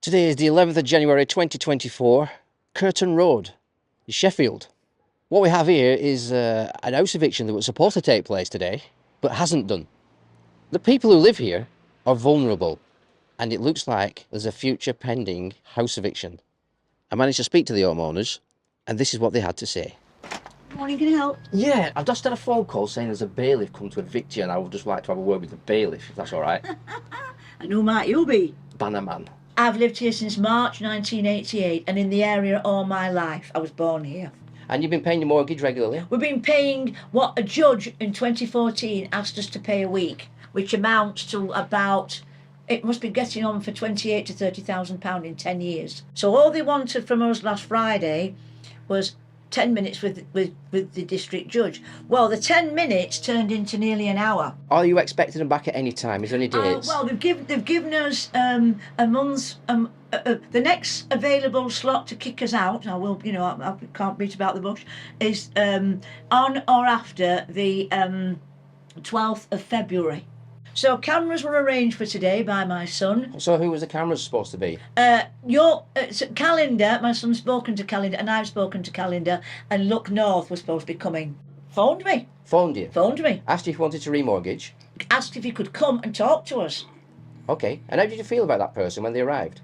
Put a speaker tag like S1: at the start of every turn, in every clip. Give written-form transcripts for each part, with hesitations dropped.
S1: Today is the 11th of January 2024, Kirton Road, Sheffield. What we have here is an house eviction that was supposed to take place today, but hasn't done. The people who live here are vulnerable, and it looks like there's a future pending house eviction. I managed to speak to the homeowners, and this is what they had to say.
S2: Morning, can I help?
S1: Yeah, I've just had a phone call saying there's a bailiff come to evict you, and I would just like to have a word with the bailiff, if that's all right.
S2: And who might you be?
S1: Bannerman.
S2: I've lived here since March 1988 and in the area all my life. I was born here.
S1: And you've been paying your mortgage regularly?
S2: We've been paying what a judge in 2014 asked us to pay a week, which amounts to about, it must be getting on for £28,000 to £30,000 in 10 years. So all they wanted from us last Friday was 10 minutes with the district judge. Well, the 10 minutes turned into nearly an hour.
S1: Are you expecting them back at any time? Is there any dates?
S2: Well, they've given us a month's. The next available slot to kick us out, I can't beat about the bush, is on or after the 12th of February. So cameras were arranged for today by my son.
S1: So who was the cameras supposed to be?
S2: Calendar, my son's spoken to Calendar and I've spoken to Calendar, and Look North was supposed to be coming. Phoned me.
S1: Phoned you?
S2: Phoned me.
S1: Asked you if you wanted to remortgage?
S2: Asked if he could come and talk to us.
S1: Okay. And how did you feel about that person when they arrived?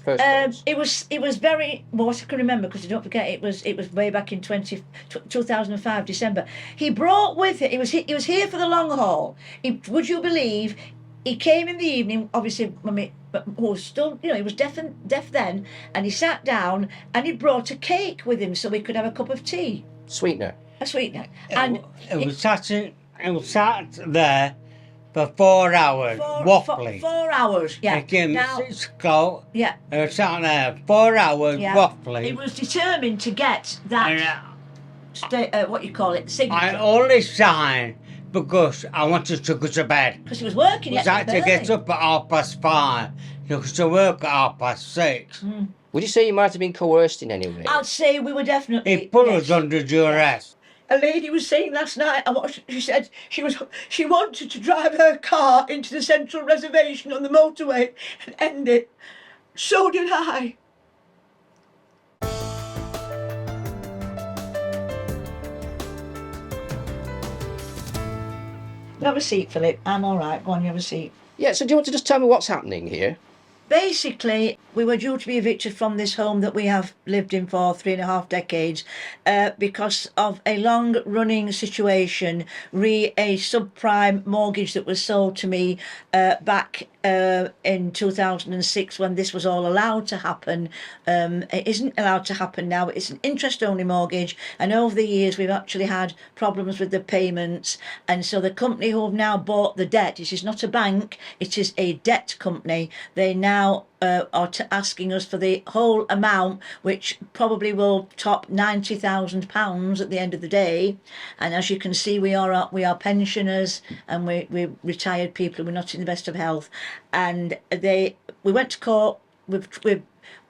S2: It was very, well, what I can remember, because don't forget it was way back in 2005 December. He brought with it. He was here for the long haul. Would you believe? He came in the evening. Obviously, was still, he was deaf then, and he sat down and he brought a cake with him so we could have a cup of tea.
S1: Sweetener.
S2: A sweetener.
S3: It was sat there for 4 hours, waffling.
S2: 4 hours, yeah.
S3: It came
S2: Now,
S3: 6 o'clock.
S2: yeah.
S3: It was sat there 4 hours, waffling.
S2: He was determined to get that. What you call it, signature.
S3: I only signed because I wanted to go to bed.
S2: Because he was working.
S3: I had to get up at 5:30 because to work at 6:30.
S1: Would you say you might have been coerced in any way?
S2: I'd say we were definitely.
S3: He put us under duress.
S2: A lady was saying last night, she said she wanted to drive her car into the central reservation on the motorway and end it. So did I. Have a seat, Philip. I'm all right. Go on, you have a seat.
S1: Yeah, so do you want to just tell me what's happening here?
S2: Basically, we were due to be evicted from this home that we have lived in for 3.5 decades because of a long-running situation, a subprime mortgage that was sold to me back in 2006 when this was all allowed to happen. It isn't allowed to happen now. It's an interest-only mortgage, and over the years we've actually had problems with the payments, and so the company who have now bought the debt, it is not a bank, it is a debt company, they now are asking us for the whole amount, which probably will top £90,000 at the end of the day. And as you can see, we are pensioners and we're retired people. We're not in the best of health. And we went to court with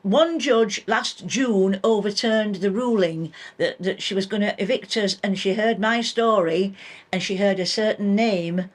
S2: one judge last June overturned the ruling that she was going to evict us, and she heard my story and she heard a certain name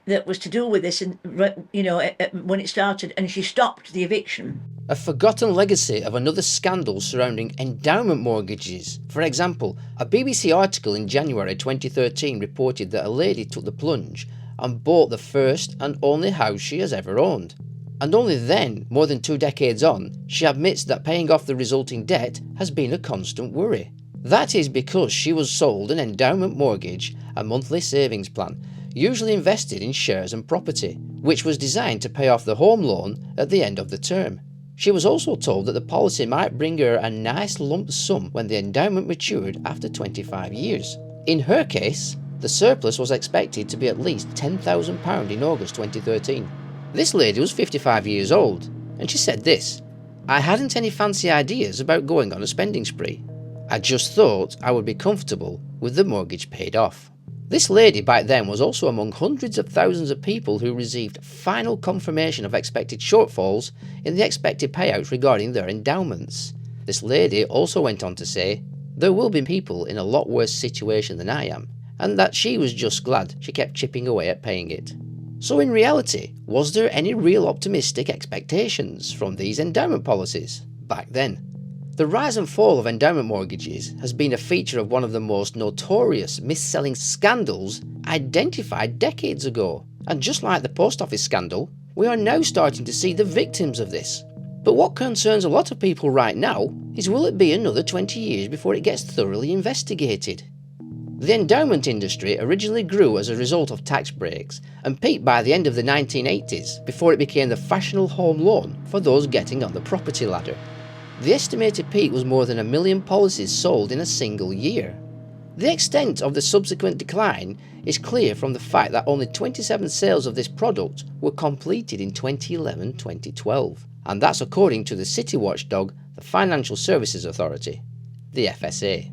S2: that was to do with this, and when it started, and she stopped the eviction.
S1: A forgotten legacy of another scandal surrounding endowment mortgages. For example, a BBC article in January 2013 reported that a lady took the plunge and bought the first and only house she has ever owned. And only then, more than 2 decades on, she admits that paying off the resulting debt has been a constant worry. That is because she was sold an endowment mortgage, a monthly savings plan, usually invested in shares and property, which was designed to pay off the home loan at the end of the term. She was also told that the policy might bring her a nice lump sum when the endowment matured after 25 years. In her case, the surplus was expected to be at least £10,000 in August 2013. This lady was 55 years old, and she said this: "I hadn't any fancy ideas about going on a spending spree. I just thought I would be comfortable with the mortgage paid off." This lady back then was also among hundreds of thousands of people who received final confirmation of expected shortfalls in the expected payouts regarding their endowments. This lady also went on to say, "There will be people in a lot worse situation than I am, and that she was just glad she kept chipping away at paying it." So in reality, was there any real optimistic expectations from these endowment policies back then? The rise and fall of endowment mortgages has been a feature of one of the most notorious mis-selling scandals identified decades ago. And just like the post office scandal, we are now starting to see the victims of this. But what concerns a lot of people right now is, will it be another 20 years before it gets thoroughly investigated? The endowment industry originally grew as a result of tax breaks and peaked by the end of the 1980s before it became the fashionable home loan for those getting on the property ladder. The estimated peak was more than 1 million policies sold in a single year. The extent of the subsequent decline is clear from the fact that only 27 sales of this product were completed in 2011-2012, and that's according to the city watchdog, the Financial Services Authority, the FSA.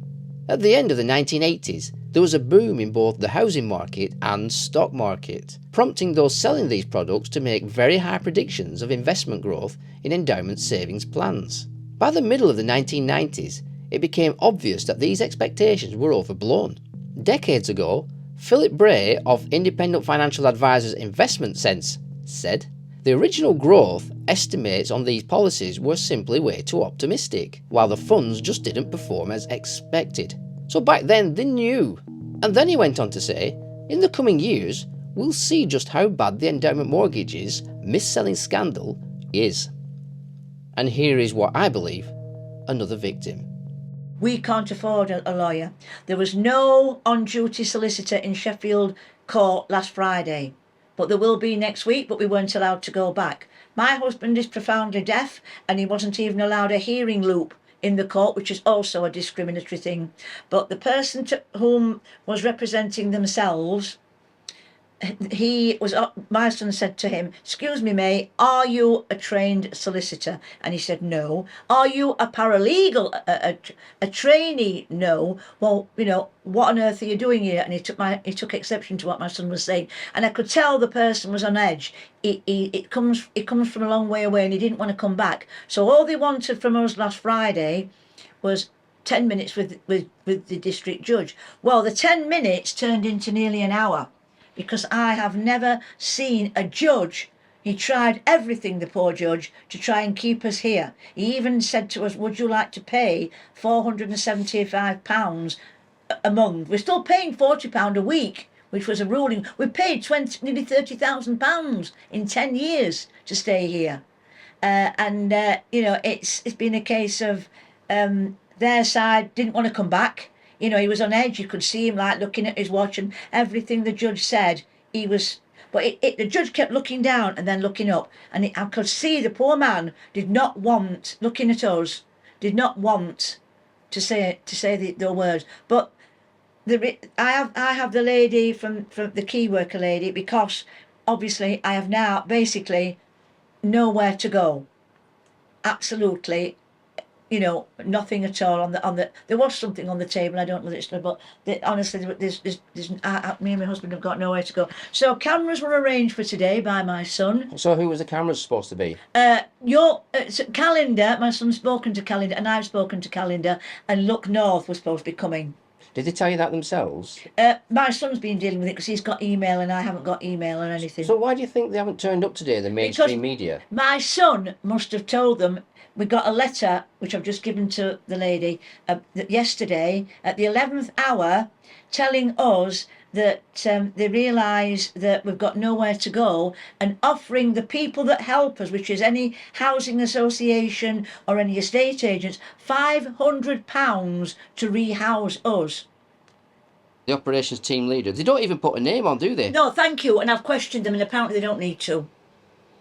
S1: At the end of the 1980s, there was a boom in both the housing market and stock market, prompting those selling these products to make very high predictions of investment growth in endowment savings plans. By the middle of the 1990s, it became obvious that these expectations were overblown. Decades ago, Philip Bray of Independent Financial Advisors Investment Sense said, "The original growth estimates on these policies were simply way too optimistic, while the funds just didn't perform as expected." So back then they knew. And then he went on to say, in the coming years, we'll see just how bad the endowment mortgages mis-selling scandal is. And here is what I believe, another victim.
S2: We can't afford a lawyer. There was no on-duty solicitor in Sheffield court last Friday, but there will be next week, but we weren't allowed to go back. My husband is profoundly deaf and he wasn't even allowed a hearing loop in the court, which is also a discriminatory thing. But the person to whom was representing themselves, my son said to him, "Excuse me, mate, are you a trained solicitor?" And he said, "No." "Are you a paralegal, a trainee?" "No." "Well, what on earth are you doing here?" And he took exception to what my son was saying, and I could tell the person was on edge. It comes from a long way away, and he didn't want to come back. So all they wanted from us last Friday was 10 minutes with the district judge. Well, the 10 minutes turned into nearly an hour, because I have never seen a judge. He tried everything, the poor judge, to try and keep us here. He even said to us, "Would you like to pay £475 a month?" We're still paying £40 a week, which was a ruling. We paid nearly £30,000 in 10 years to stay here. It's been a case of their side didn't want to come back. He was on edge. You could see him like looking at his watch, and everything the judge said, he was. But the judge kept looking down and then looking up, and I could see the poor man did not want, looking at us, did not want to say the words. But I have the lady from the key worker lady, because obviously I have now basically nowhere to go. Absolutely. Nothing at all on the. There was something on the table. I don't know this, but honestly, there's me and my husband have got nowhere to go. So cameras were arranged for today by my son.
S1: So who was the cameras supposed to be?
S2: Calendar. My son's spoken to Calendar, and I've spoken to Calendar, and Look North was supposed to be coming.
S1: Did they tell you that themselves?
S2: My son's been dealing with it because he's got email and I haven't got email or anything.
S1: So why do you think they haven't turned up today, the mainstream media?
S2: My son must have told them. We got a letter, which I've just given to the lady, yesterday at the 11th hour, telling us that they realise that we've got nowhere to go, and offering the people that help us, which is any housing association or any estate agents, £500 to rehouse us.
S1: The operations team leader. They don't even put a name on, do they?
S2: No, thank you, and I've questioned them, and apparently they don't need to.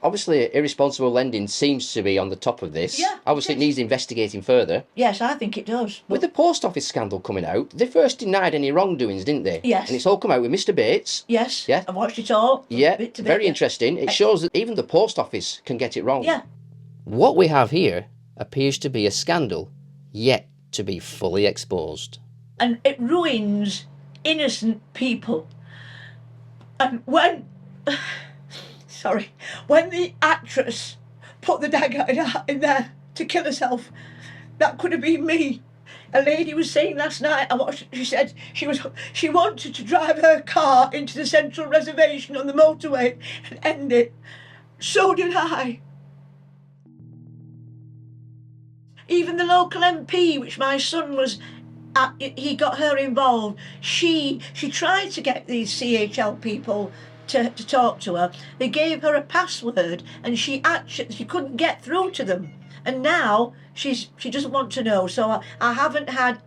S1: Obviously, irresponsible lending seems to be on the top of this.
S2: Yeah.
S1: Obviously, it needs investigating further.
S2: Yes, I think it does.
S1: With the post office scandal coming out, they first denied any wrongdoings, didn't they?
S2: Yes.
S1: And it's all come out with Mr. Bates.
S2: Yes.
S1: Yeah.
S2: I've watched it all.
S1: Yeah.
S2: Bit to bit.
S1: Very interesting. It shows that even the post office can get it wrong.
S2: Yeah.
S1: What we have here appears to be a scandal yet to be fully exposed.
S2: And it ruins innocent people. And when the actress put the dagger in there to kill herself, that could have been me. A lady was saying last night, and what she said, she wanted to drive her car into the central reservation on the motorway and end it. So did I. Even the local MP, which my son was, he got her involved. She tried to get these CHL people to talk to her. They gave her a password, and she couldn't get through to them. And now she doesn't want to know. So I haven't had,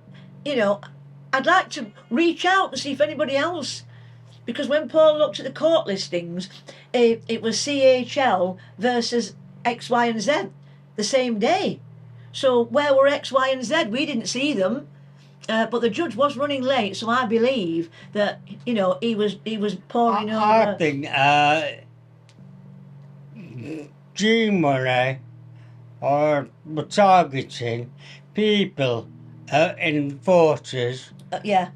S2: I'd like to reach out and see if anybody else. Because when Paul looked at the court listings, it was CHL versus X, Y, and Z the same day. So where were X, Y, and Z? We didn't see them. But the judge was running late, so I believe that he was pouring over.
S3: I think G-Money were targeting people in forces
S2: Yeah,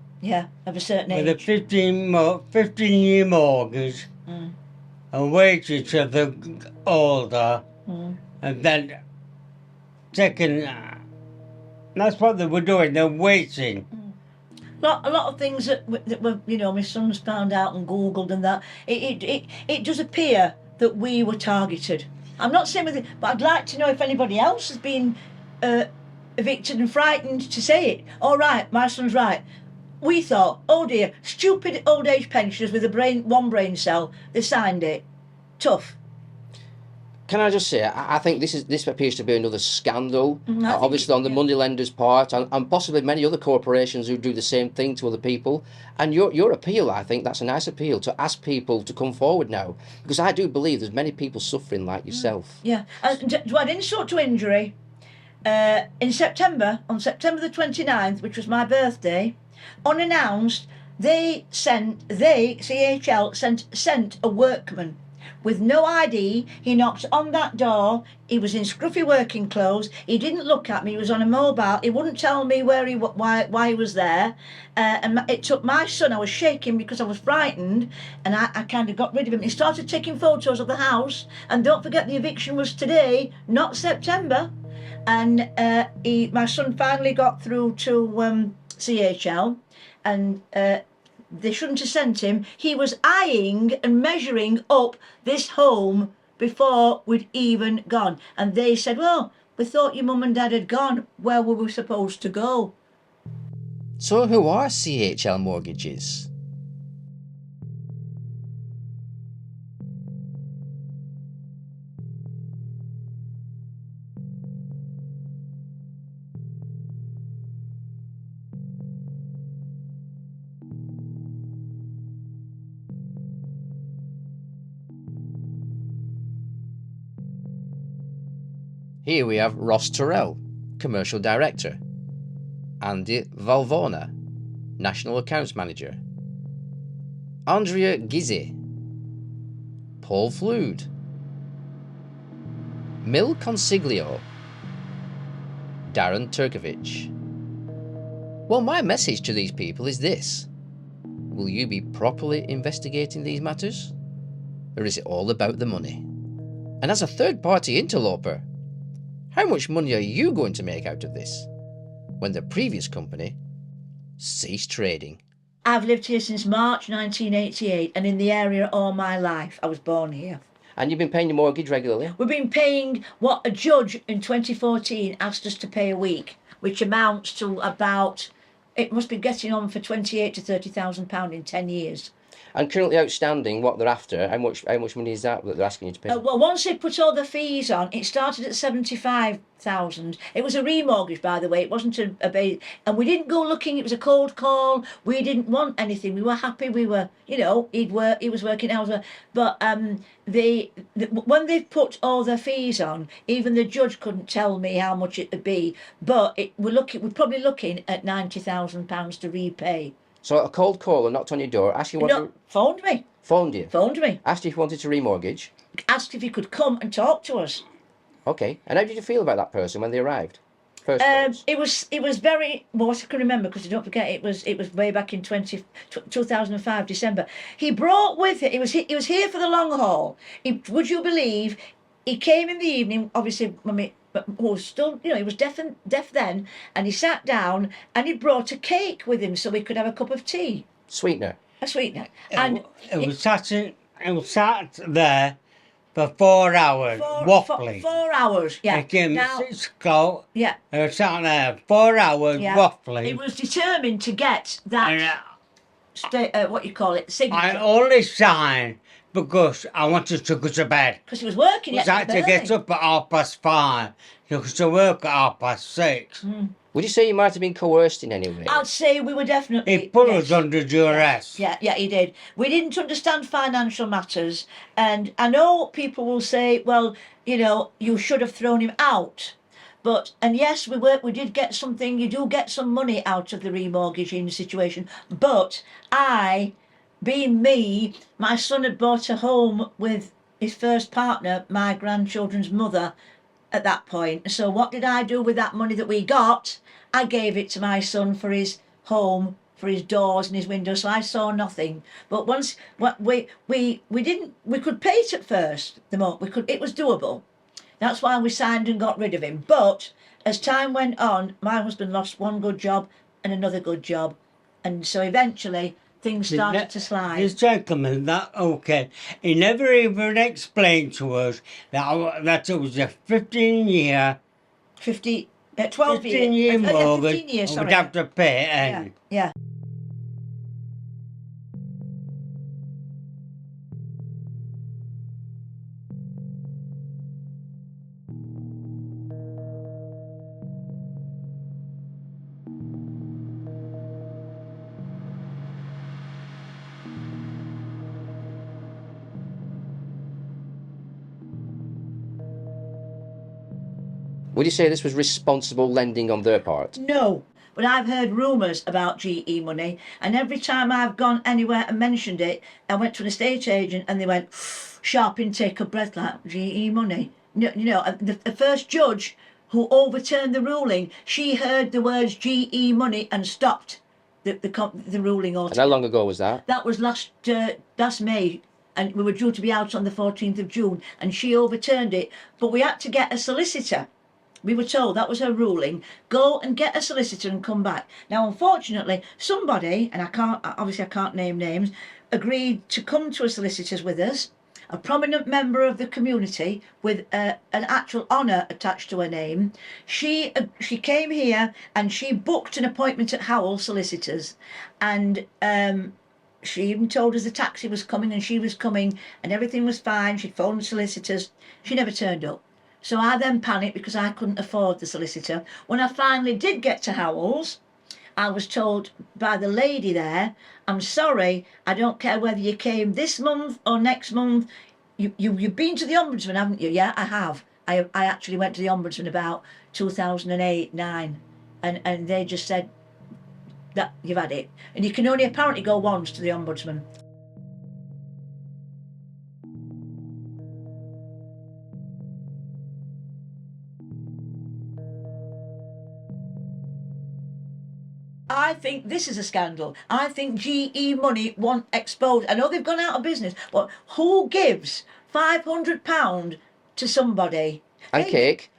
S2: of a certain age.
S3: with a 15-year mortgage and wages of the older, and then taking. That's what they were doing. They're waiting.
S2: A lot of things that were, my son's found out and Googled and that. It does appear that we were targeted. I'm not saying with it, but I'd like to know if anybody else has been evicted and frightened to say it. All right, my son's right. We thought, oh dear, stupid old age pensioners with one brain cell. They signed it. Tough.
S1: Can I just say, I think this appears to be another scandal, obviously on the
S2: yeah.
S1: moneylenders' part, and possibly many other corporations who do the same thing to other people. And your appeal, I think that's a nice appeal to ask people to come forward now, because I do believe there's many people suffering like yourself.
S2: Yeah, and to add insult to injury, on September the 29th, which was my birthday, unannounced, CHL sent a workman with no ID. He knocked on that door. He was in scruffy working clothes. He didn't look at me. He was on a mobile. He wouldn't tell me why he was there. And it took my son. I was shaking because I was frightened, and I kind of got rid of him. He started taking photos of the house. And don't forget, the eviction was today, not September. And my son finally got through to CHL, and they shouldn't have sent him. He was eyeing and measuring up this home before we'd even gone. And they said, well, we thought your mum and dad had gone. Where were we supposed to go?
S1: So who are CHL Mortgages? Here we have Ross Terrell, Commercial Director, Andy Valvona, National Accounts Manager, Andrea Gizzi, Paul Flood, Mil Consiglio, Darren Turkovich. Well, my message to these people is this: will you be properly investigating these matters? Or is it all about the money? And as a third-party interloper, how much money are you going to make out of this when the previous company ceased trading?
S2: I've lived here since March 1988 and in the area all my life. I was born here.
S1: And you've been paying your mortgage regularly?
S2: We've been paying what a judge in 2014 asked us to pay a week, which amounts to about, it must be getting on for £28,000 to £30,000 in 10 years.
S1: And currently outstanding, what they're after, how much money is that they're asking you to pay?
S2: Well, once they put all the fees on, it started at 75,000. It was a remortgage, by the way. It wasn't a and we didn't go looking. It was a cold call. We didn't want anything. We were happy. We were, he was working hours. But when they put all the fees on, even the judge couldn't tell me how much it would be. But we're probably looking at £90,000 to repay.
S1: So a cold caller knocked on your door, asked you what you...
S2: Phoned me.
S1: Phoned you?
S2: Phoned me.
S1: Asked you if you wanted to remortgage?
S2: Asked if he could come and talk to us.
S1: Okay. And how did you feel about that person when they arrived? It
S2: was very, well, what I can remember, because don't forget, it was way back in 2005 December. He brought with it, he was here for the long haul. Would you believe, he came in the evening, obviously when but who was still, he was deaf then, and he sat down and he brought a cake with him so we could have a cup of tea,
S1: Sweetener.
S2: a sweetener. And
S3: It was sat there for 4 hours, waffling.
S2: 4 hours, yeah.
S3: It came
S2: Now,
S3: 6 o'clock.
S2: yeah,
S3: It was sat there 4 hours,
S2: yeah.
S3: waffling.
S2: He was determined to get that, what you call it,
S3: I
S2: signature.
S3: only signed because I wanted to go to bed.
S2: Because he was working.
S3: I had to get up at 5:30 because to work at 6:30.
S1: Would you say you might have been coerced in any way?
S2: I'd say we were definitely.
S3: He put us under duress.
S2: Yeah, he did. We didn't understand financial matters, and I know people will say, well, you should have thrown him out. And yes, we did get something, you do get some money out of the remortgaging situation, but being me, my son had bought a home with his first partner, my grandchildren's mother, at that point. So what did I do with that money that we got? I gave it to my son for his home, for his doors and his windows, so I saw nothing. But once we could pay it at first, it was doable. That's why we signed and got rid of him. But as time went on, my husband lost one good job and another good job, and so eventually things started to slide.
S3: This gentleman, he never even explained to us that it was a 15-year
S2: 12
S3: year mortgage.
S2: 15 years, sorry.
S3: We'd have to pay it.
S2: Yeah.
S1: Would you say this was responsible lending on their part?
S2: No, but I've heard rumours about GE money, and every time I've gone anywhere and mentioned it, I went to an estate agent and they went, sharp intake of breath, like, GE money. The first judge who overturned the ruling, she heard the words GE money and stopped the ruling altogether.
S1: And how long ago was that?
S2: That was last May, and we were due to be out on the 14th of June, and she overturned it, but we had to get a solicitor. We were told that was her ruling. Go and get a solicitor and come back. Now, unfortunately, somebody, and I can't name names, agreed to come to a solicitor's with us, a prominent member of the community with an actual honour attached to her name. She came here and she booked an appointment at Howell Solicitors, and she even told us the taxi was coming and she was coming and everything was fine. She'd phoned the solicitors. She never turned up. So I then panicked because I couldn't afford the solicitor. When I finally did get to Howells, I was told by the lady there, I'm sorry, I don't care whether you came this month or next month. You've been to the Ombudsman, haven't you? Yeah, I have. I actually went to the Ombudsman about 2008-9, and they just said that you've had it. And you can only apparently go once to the Ombudsman. I think this is a scandal. I think GE money want exposed. I know they've gone out of business, but who gives £500 to somebody?
S1: And cake.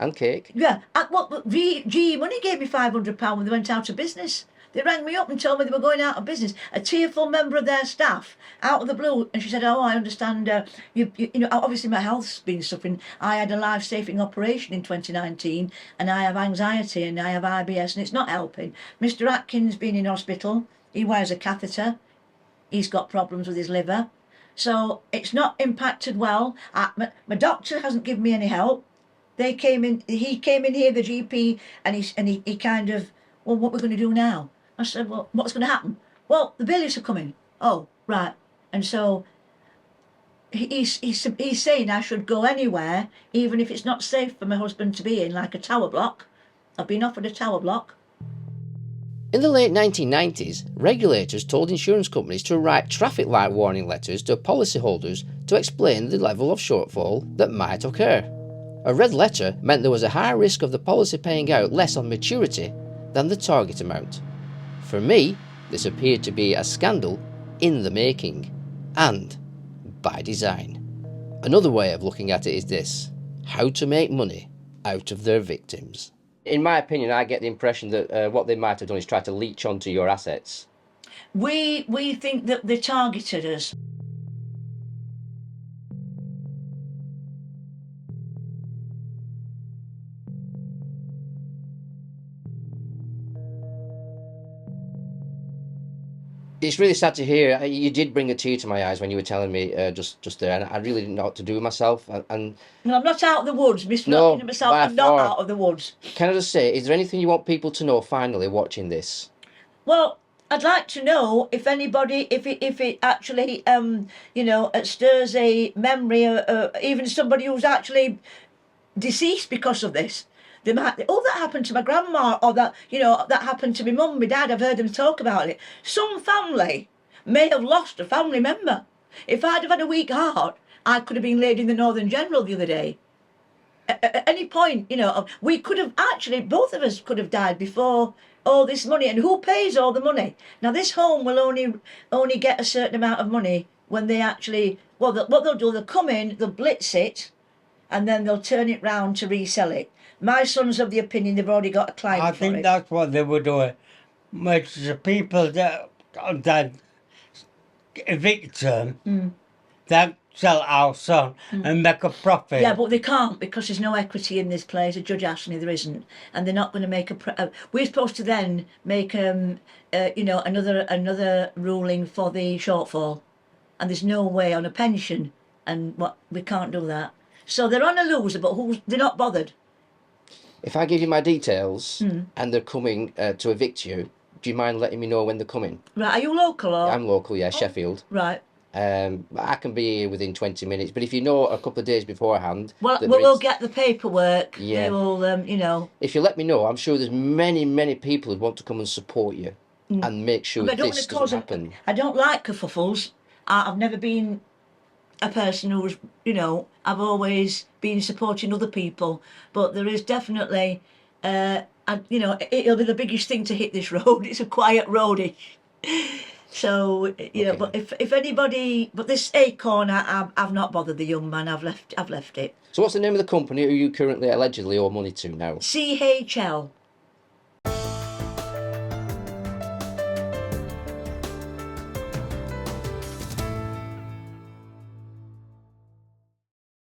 S2: Yeah. GE money gave me £500 when they went out of business. They rang me up and told me they were going out of business. A tearful member of their staff, out of the blue, and she said, "Oh, I understand. Obviously my health's been suffering. I had a life-saving operation in 2019, and I have anxiety and I have IBS, and it's not helping. Mr. Atkin's been in hospital. He wears a catheter. He's got problems with his liver, so it's not impacted well. My doctor hasn't given me any help. He came in here, the GP, and he kind of, well, what we're going to do now?" I said, well, what's going to happen? Well, the bailiffs are coming. Oh, right. And so he's saying I should go anywhere, even if it's not safe for my husband to be in, like a tower block. I've been offered a tower block.
S1: In the late 1990s, regulators told insurance companies to write traffic light warning letters to policyholders to explain the level of shortfall that might occur. A red letter meant there was a high risk of the policy paying out less on maturity than the target amount. For me, this appeared to be a scandal in the making, and by design. Another way of looking at it is this: how to make money out of their victims. In my opinion, I get the impression that what they might have done is try to leech onto your assets.
S2: We think that they targeted us.
S1: It's really sad to hear. You did bring a tear to my eyes when you were telling me just there, and I really didn't know what to do with myself. And
S2: No, I'm not out of the woods, Mr.
S1: No,
S2: Atkin, myself.
S1: by
S2: I'm not
S1: far.
S2: out of the woods.
S1: Can I just say, is there anything you want people to know finally watching this?
S2: Well, I'd like to know if anybody, if it actually, stirs a memory, even somebody who's actually deceased because of this. They might, oh, that happened to my grandma, or that happened to my mum, my dad. I've heard them talk about it. Some family may have lost a family member. If I'd have had a weak heart, I could have been laid in the Northern General the other day. At any point, we could have actually, both of us could have died before all this money. And who pays all the money? Now, this home will only get a certain amount of money when they actually, what they'll do, they'll come in, they'll blitz it, and then they'll turn it round to resell it. My son's of the opinion they've already got a client for it.
S3: I think that's what they were doing. Which the people that evict them, that sell our son and make a profit.
S2: Yeah, but they can't because there's no equity in this place. A judge asked me there isn't, and they're not going to make we're supposed to then make another ruling for the shortfall, and there's no way on a pension, and we can't do that. So they're on a loser, but they're not bothered.
S1: If I give you my details and they're coming to evict you, do you mind letting me know when they're coming?
S2: Right, are you local or?
S1: I'm local, yeah, Sheffield.
S2: Right.
S1: I can be here within 20 minutes, but if you know a couple of days beforehand...
S2: Well, we'll get the paperwork.
S1: Yeah.
S2: They will,
S1: If you let me know, I'm sure there's many, many people who want to come and support you and make sure this doesn't happen.
S2: I don't like kerfuffles. I've never been a person who's, I've always been supporting other people, but there is definitely, it'll be the biggest thing to hit this road. It's a quiet roadish. So,
S1: Okay.
S2: But if anybody, but this acorn, I've not bothered the young man. I've left it.
S1: So what's the name of the company who you currently allegedly owe money to now?
S2: CHL.